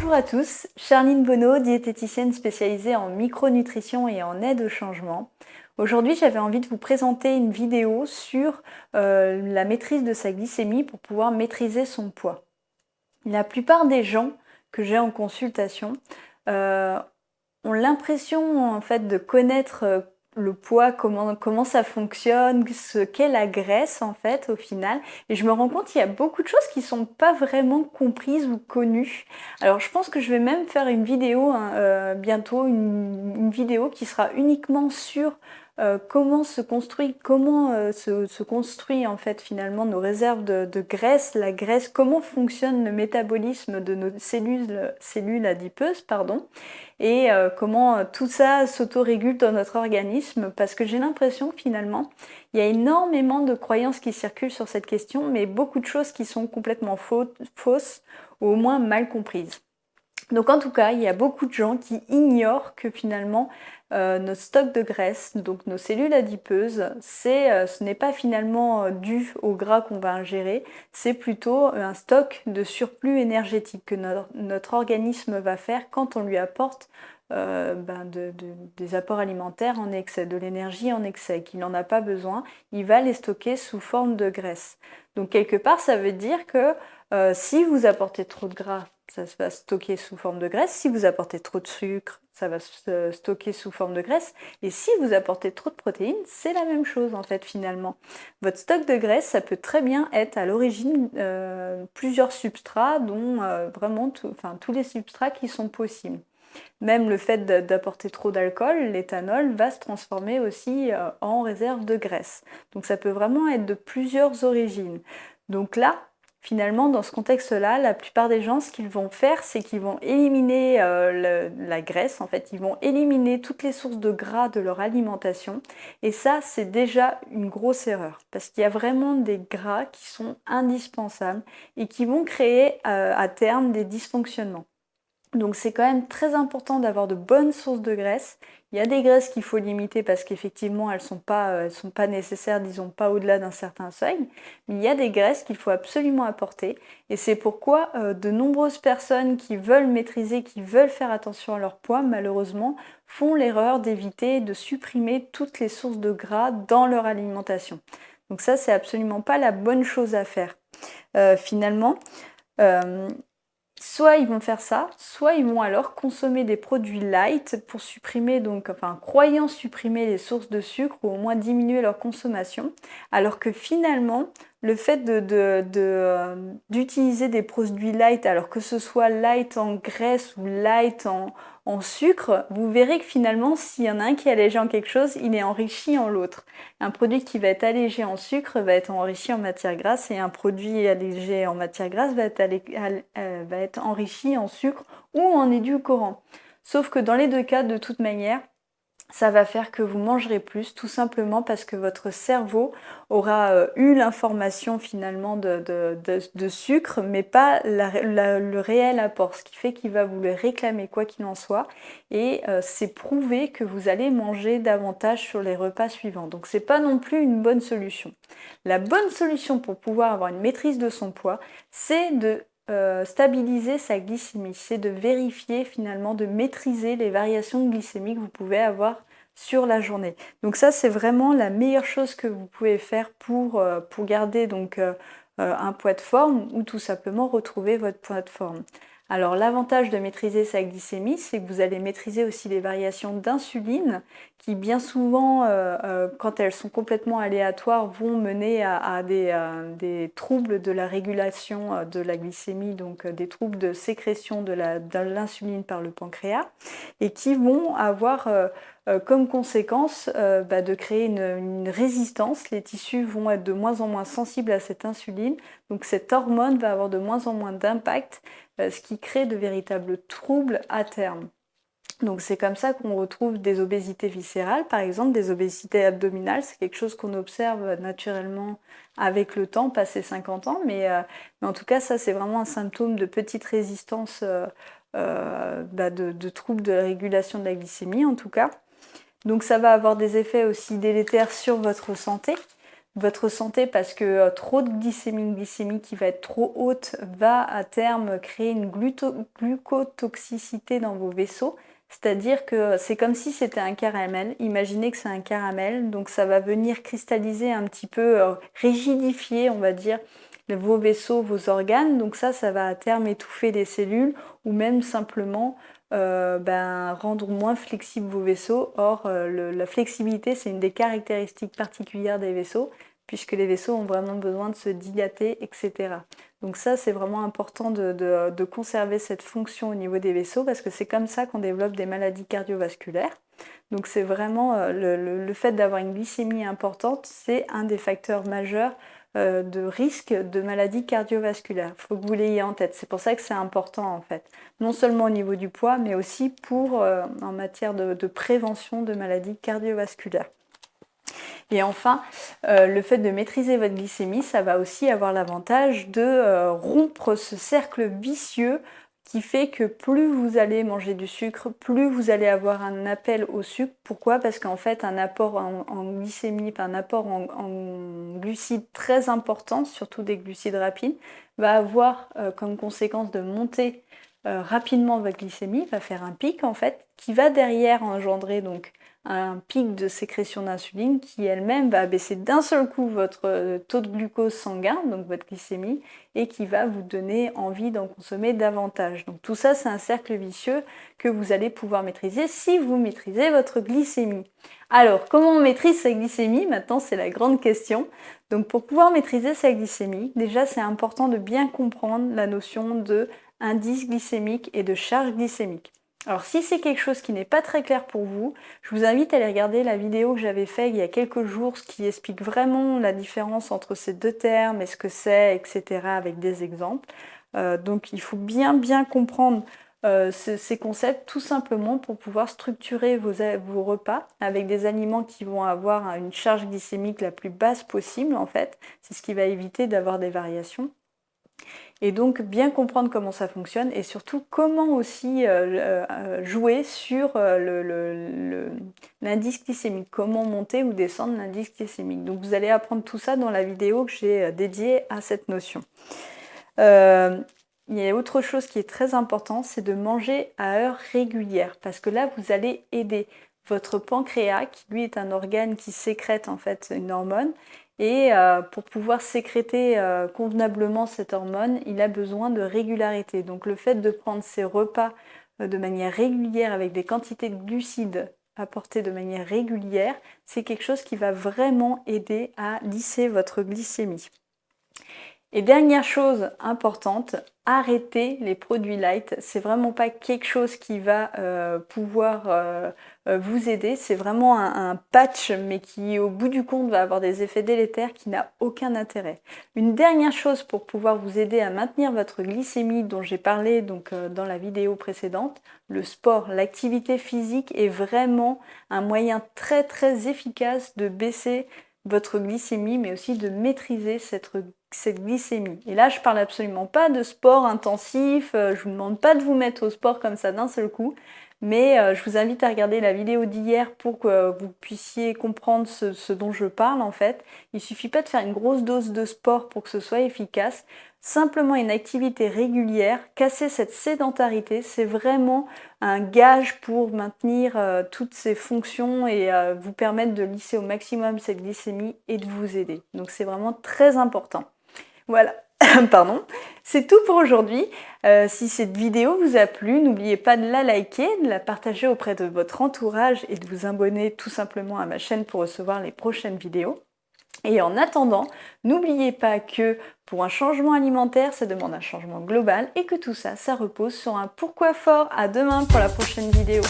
Bonjour à tous, Charline Bonneau, diététicienne spécialisée en micronutrition et en aide au changement. Aujourd'hui, j'avais envie de vous présenter une vidéo sur la maîtrise de sa glycémie pour pouvoir maîtriser son poids. La plupart des gens que j'ai en consultation ont l'impression en fait de connaître le poids, comment ça fonctionne, ce qu'est la graisse en fait au final. Et je me rends compte qu'il y a beaucoup de choses qui sont pas vraiment comprises ou connues. Alors je pense que je vais même faire une vidéo bientôt, une vidéo qui sera uniquement sur comment se construit, se construit en fait finalement nos réserves de graisse, la graisse, comment fonctionne le métabolisme de nos cellules adipeuses, pardon, et comment tout ça s'autorégule dans notre organisme, parce que j'ai l'impression que finalement il y a énormément de croyances qui circulent sur cette question, mais beaucoup de choses qui sont complètement fausses ou au moins mal comprises. Donc en tout cas, il y a beaucoup de gens qui ignorent que finalement notre stock de graisse, donc nos cellules adipeuses, ce n'est pas finalement dû au gras qu'on va ingérer, c'est plutôt un stock de surplus énergétique que notre organisme va faire quand on lui apporte des apports alimentaires en excès, de l'énergie en excès, qu'il n'en a pas besoin, il va les stocker sous forme de graisse. Donc quelque part, ça veut dire que si vous apportez trop de gras, ça va stocker sous forme de graisse. Si vous apportez trop de sucre, ça va se stocker sous forme de graisse. Et si vous apportez trop de protéines, c'est la même chose en fait finalement. Votre stock de graisse, ça peut très bien être à l'origine plusieurs substrats, dont vraiment tous les substrats qui sont possibles. Même le fait d'apporter trop d'alcool, l'éthanol va se transformer aussi en réserve de graisse. Donc ça peut vraiment être de plusieurs origines. Donc là, finalement, dans ce contexte-là, la plupart des gens, ce qu'ils vont faire, c'est qu'ils vont éliminer la graisse. En fait, ils vont éliminer toutes les sources de gras de leur alimentation. Et ça, c'est déjà une grosse erreur. Parce qu'il y a vraiment des gras qui sont indispensables et qui vont créer à terme des dysfonctionnements. Donc c'est quand même très important d'avoir de bonnes sources de graisse. Il y a des graisses qu'il faut limiter parce qu'effectivement elles sont pas nécessaires, disons pas au-delà d'un certain seuil. Mais il y a des graisses qu'il faut absolument apporter. Et c'est pourquoi de nombreuses personnes qui veulent maîtriser, qui veulent faire attention à leur poids, malheureusement, font l'erreur d'éviter de supprimer toutes les sources de gras dans leur alimentation. Donc ça, c'est absolument pas la bonne chose à faire. Finalement, soit ils vont faire ça, soit ils vont alors consommer des produits light pour supprimer, croyant supprimer les sources de sucre ou au moins diminuer leur consommation, alors que finalement, le fait d'utiliser des produits light, alors que ce soit light en graisse ou light en sucre, vous verrez que finalement, s'il y en a un qui est allégé en quelque chose, il est enrichi en l'autre. Un produit qui va être allégé en sucre va être enrichi en matière grasse et un produit allégé en matière grasse va être enrichi en sucre ou en édulcorant. Sauf que dans les deux cas, de toute manière, ça va faire que vous mangerez plus, tout simplement parce que votre cerveau aura eu l'information finalement de sucre, mais pas le réel apport, ce qui fait qu'il va vous le réclamer quoi qu'il en soit. Et c'est prouvé que vous allez manger davantage sur les repas suivants. Donc c'est pas non plus une bonne solution. La bonne solution pour pouvoir avoir une maîtrise de son poids, c'est de stabiliser sa glycémie, c'est de vérifier finalement, de maîtriser les variations de glycémie que vous pouvez avoir sur la journée. Donc ça, c'est vraiment la meilleure chose que vous pouvez faire pour garder un poids de forme ou tout simplement retrouver votre poids de forme. Alors l'avantage de maîtriser sa glycémie, c'est que vous allez maîtriser aussi les variations d'insuline qui bien souvent, quand elles sont complètement aléatoires, vont mener à des troubles de la régulation de la glycémie, donc des troubles de sécrétion de l'insuline par le pancréas, et qui vont avoir comme conséquence de créer une résistance. Les tissus vont être de moins en moins sensibles à cette insuline, donc cette hormone va avoir de moins en moins d'impact, ce qui crée de véritables troubles à terme. Donc c'est comme ça qu'on retrouve des obésités viscérales, par exemple des obésités abdominales, c'est quelque chose qu'on observe naturellement avec le temps, passé 50 ans, mais en tout cas ça c'est vraiment un symptôme de petite résistance de troubles de la régulation de la glycémie en tout cas. Donc ça va avoir des effets aussi délétères sur votre santé. votre santé parce que trop de glycémie qui va être trop haute va à terme créer une glucotoxicité dans vos vaisseaux. C'est-à-dire que c'est comme si c'était un caramel. Imaginez que c'est un caramel, donc ça va venir cristalliser un petit peu, rigidifier, on va dire, vos vaisseaux, vos organes. Donc ça va à terme étouffer les cellules ou même simplement rendre moins flexibles vos vaisseaux. Or, la flexibilité, c'est une des caractéristiques particulières des vaisseaux, puisque les vaisseaux ont vraiment besoin de se dilater, etc. Donc ça, c'est vraiment important de conserver cette fonction au niveau des vaisseaux, parce que c'est comme ça qu'on développe des maladies cardiovasculaires. Donc c'est vraiment le fait d'avoir une glycémie importante, c'est un des facteurs majeurs de risque de maladies cardiovasculaires. Il faut que vous l'ayez en tête. C'est pour ça que c'est important en fait. Non seulement au niveau du poids, mais aussi en matière de prévention de maladies cardiovasculaires. Et enfin, le fait de maîtriser votre glycémie, ça va aussi avoir l'avantage de rompre ce cercle vicieux qui fait que plus vous allez manger du sucre, plus vous allez avoir un appel au sucre. Pourquoi? Parce qu'en fait, un apport en glycémie, un apport en glucides très important, surtout des glucides rapides, va avoir comme conséquence de monter rapidement votre glycémie, va faire un pic en fait, qui va derrière engendrer donc un pic de sécrétion d'insuline qui elle-même va abaisser d'un seul coup votre taux de glucose sanguin, donc votre glycémie, et qui va vous donner envie d'en consommer davantage. Donc tout ça, c'est un cercle vicieux que vous allez pouvoir maîtriser si vous maîtrisez votre glycémie. Alors, comment on maîtrise sa glycémie? Maintenant, c'est la grande question. Donc pour pouvoir maîtriser sa glycémie, déjà, c'est important de bien comprendre la notion de indice glycémique et de charge glycémique. Alors si c'est quelque chose qui n'est pas très clair pour vous, je vous invite à aller regarder la vidéo que j'avais faite il y a quelques jours, ce qui explique vraiment la différence entre ces deux termes et ce que c'est, etc. avec des exemples. Donc il faut bien comprendre ces concepts tout simplement pour pouvoir structurer vos repas avec des aliments qui vont avoir une charge glycémique la plus basse possible en fait. C'est ce qui va éviter d'avoir des variations. Et donc bien comprendre comment ça fonctionne et surtout comment aussi jouer sur l'indice glycémique, comment monter ou descendre l'indice glycémique. Donc vous allez apprendre tout ça dans la vidéo que j'ai dédiée à cette notion. Il y a autre chose qui est très important, c'est de manger à heure régulière parce que là vous allez aider votre pancréas qui lui est un organe qui sécrète en fait une hormone. Et pour pouvoir sécréter convenablement cette hormone, il a besoin de régularité. Donc le fait de prendre ses repas de manière régulière avec des quantités de glucides apportées de manière régulière, c'est quelque chose qui va vraiment aider à lisser votre glycémie. Et dernière chose importante, arrêtez les produits light. C'est vraiment pas quelque chose qui va pouvoir vous aider. C'est vraiment un patch, mais qui au bout du compte va avoir des effets délétères qui n'a aucun intérêt. Une dernière chose pour pouvoir vous aider à maintenir votre glycémie dont j'ai parlé donc dans la vidéo précédente, le sport, l'activité physique est vraiment un moyen très efficace de baisser votre glycémie, mais aussi de maîtriser cette glycémie. Et là, je parle absolument pas de sport intensif, je vous demande pas de vous mettre au sport comme ça d'un seul coup, mais je vous invite à regarder la vidéo d'hier pour que vous puissiez comprendre ce dont je parle en fait. Il suffit pas de faire une grosse dose de sport pour que ce soit efficace. Simplement une activité régulière, casser cette sédentarité, c'est vraiment un gage pour maintenir toutes ces fonctions et vous permettre de lisser au maximum cette glycémie et de vous aider. Donc c'est vraiment très important. Voilà, pardon, c'est tout pour aujourd'hui. Si cette vidéo vous a plu, n'oubliez pas de la liker, de la partager auprès de votre entourage et de vous abonner tout simplement à ma chaîne pour recevoir les prochaines vidéos. Et en attendant, n'oubliez pas que pour un changement alimentaire, ça demande un changement global et que tout ça, ça repose sur un pourquoi fort. À demain pour la prochaine vidéo.